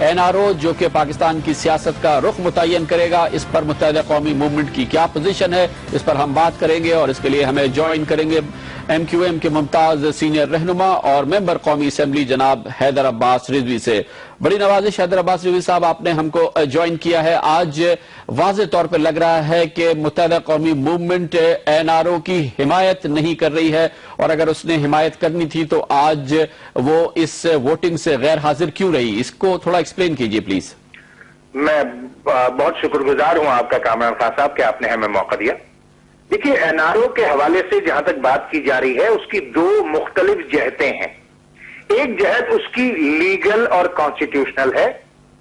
NRO جو کہ پاکستان کی سیاست کا رخ متعین کرے گا، اس پر متحدہ قومی موومنٹ کی کیا پوزیشن ہے، اس پر ہم بات کریں گے اور اس کے لیے ہمیں جوائن کریں گے MQM کے ممتاز سینئر رہنما اور ممبر قومی اسمبلی جناب حیدر عباس رضوی سے۔ بڑی نوازش حیدر عباس رضوی صاحب، آپ نے ہم کو جوائن کیا ہے۔ آج واضح طور پر لگ رہا ہے کہ متحدہ قومی موومنٹ NRO کی حمایت نہیں کر رہی ہے، اور اگر اس نے حمایت کرنی تھی تو آج وہ اس ووٹنگ سے غیر حاضر کیوں رہی؟ اس کو تھوڑا ایکسپلین کیجئے پلیز۔ میں بہت شکر گزار ہوں آپ کا کامران خان صاحب کہ آپ نے ہمیں موقع دیا۔ دیکھیے، NRO کے حوالے سے جہاں تک بات کی جا رہی ہے، اس کی دو مختلف جہتیں ہیں۔ ایک جہت اس کی لیگل اور کانسٹیٹیوشنل ہے،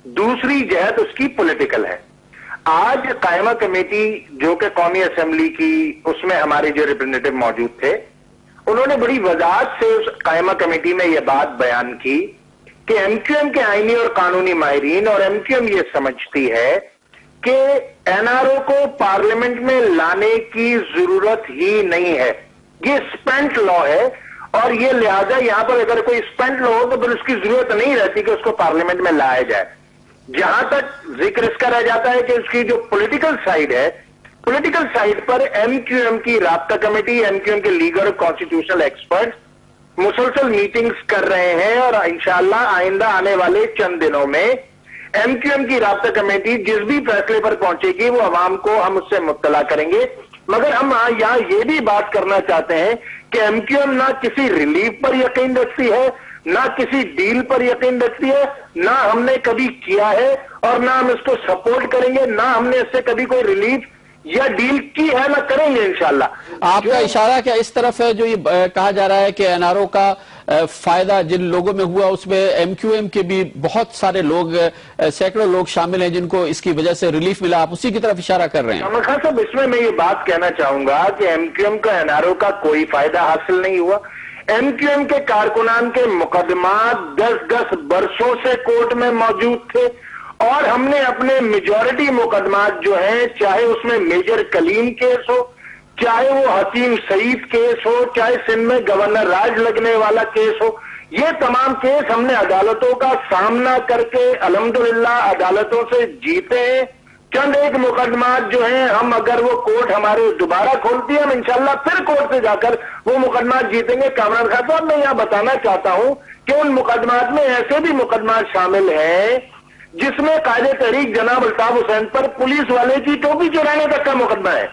دوسری جہت اس کی پولیٹیکل ہے۔ آج قائمہ کمیٹی جو کہ قومی اسمبلی کی، اس میں ہمارے جو ریپرزینٹیٹو موجود تھے، انہوں نے بڑی وضاحت سے اس قائمہ کمیٹی میں یہ بات بیان کی کہ MQM کے آئینی اور قانونی ماہرین اور MQM یہ سمجھتی ہے کہ NRO کو پارلیمنٹ میں لانے کی ضرورت ہی نہیں ہے۔ یہ اسپینٹ لا ہے، اور یہ لہذا یہاں پر اگر کوئی اسپینٹ لا ہو تو پھر اس کی ضرورت نہیں رہتی کہ اس کو پارلیمنٹ میں لایا جائے۔ جہاں تک ذکر اس کا رہ جاتا ہے کہ اس کی جو پولیٹیکل سائیڈ ہے، پولیٹیکل سائیڈ پر MQM کی رابطہ کمیٹی، MQM کے لیگل اور کانسٹیٹیوشنل ایکسپرٹس مسلسل میٹنگز کر رہے ہیں، اور انشاءاللہ آئندہ آنے والے چند دنوں میں MQM کی رابطہ کمیٹی جس بھی فیصلے پر پہنچے گی وہ عوام کو ہم اس سے مطلع کریں گے۔ مگر ہم یہاں یہ بھی بات کرنا چاہتے ہیں کہ MQM نہ کسی ریلیف پر یقین رکھتی ہے، نہ کسی ڈیل پر یقین رکھتی ہے، نہ ہم نے کبھی کیا ہے اور نہ ہم اس کو سپورٹ کریں گے، نہ ہم نے اس سے کبھی کوئی ریلیف یا ڈیل کی ہے، نہ کریں گے انشاءاللہ۔ آپ کا اشارہ کیا اس طرف ہے جو یہ کہا جا رہا ہے کہ NRO کا فائدہ جن لوگوں میں ہوا اس میں MQM کے بھی بہت سارے لوگ، سینکڑوں لوگ شامل ہیں جن کو اس کی وجہ سے ریلیف ملا، آپ اسی کی طرف اشارہ کر رہے ہیں؟ کامران خان صاحب، اس میں یہ بات کہنا چاہوں گا کہ MQM کا NRO کا کوئی فائدہ حاصل نہیں ہوا۔ MQM کے کارکنان کے مقدمات 10 برسوں سے کورٹ میں موجود تھے، اور ہم نے اپنے میجورٹی مقدمات جو ہیں، چاہے اس میں میجر کلیم کیس ہو، چاہے وہ حسین سعید کیس ہو، چاہے سندھ میں گورنر راج لگنے والا کیس ہو، یہ تمام کیس ہم نے عدالتوں کا سامنا کر کے الحمدللہ عدالتوں سے جیتے ہیں۔ چند ایک مقدمات جو ہیں، ہم اگر وہ کورٹ ہمارے دوبارہ کھولتی ہے، ہم انشاءاللہ پھر کورٹ سے جا کر وہ مقدمات جیتیں گے۔ کامران خان صاحب، میں یہاں بتانا چاہتا ہوں کہ ان مقدمات میں ایسے بھی مقدمات شامل ہیں جس میں قائد تحریک جناب الطاف حسین پر پولیس والے کی ٹوپی چرانے تک کا مقدمہ ہے۔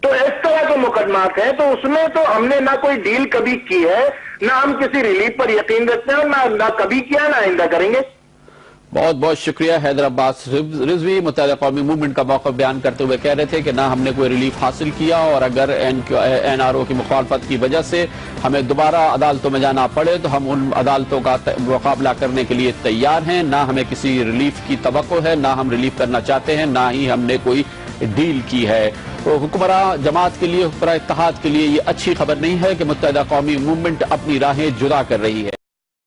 تو اس طرح کے مقدمات ہیں، تو اس میں تو ہم نے نہ کوئی ڈیل کبھی کی ہے، نہ ہم کسی ریلیف پر یقین رکھتے ہیں، نہ کبھی کیا، نہ آئندہ کریں گے۔ بہت بہت شکریہ۔ حیدر عباس رضوی متحدہ قومی موومنٹ کا موقف بیان کرتے ہوئے کہہ رہے تھے کہ نہ ہم نے کوئی ریلیف حاصل کیا، اور اگر NRO کی مخالفت کی وجہ سے ہمیں دوبارہ عدالتوں میں جانا پڑے تو ہم ان عدالتوں کا مقابلہ کرنے کے لیے تیار ہیں۔ نہ ہمیں کسی ریلیف کی توقع ہے، نہ ہم ریلیف کرنا چاہتے ہیں، نہ ہی ہم نے کوئی ڈیل کی ہے۔ تو حکمراں جماعت کے لیے، حکمراں اتحاد کے لیے یہ اچھی خبر نہیں ہے کہ متحدہ قومی موومنٹ اپنی راہیں جدا کر رہی ہے۔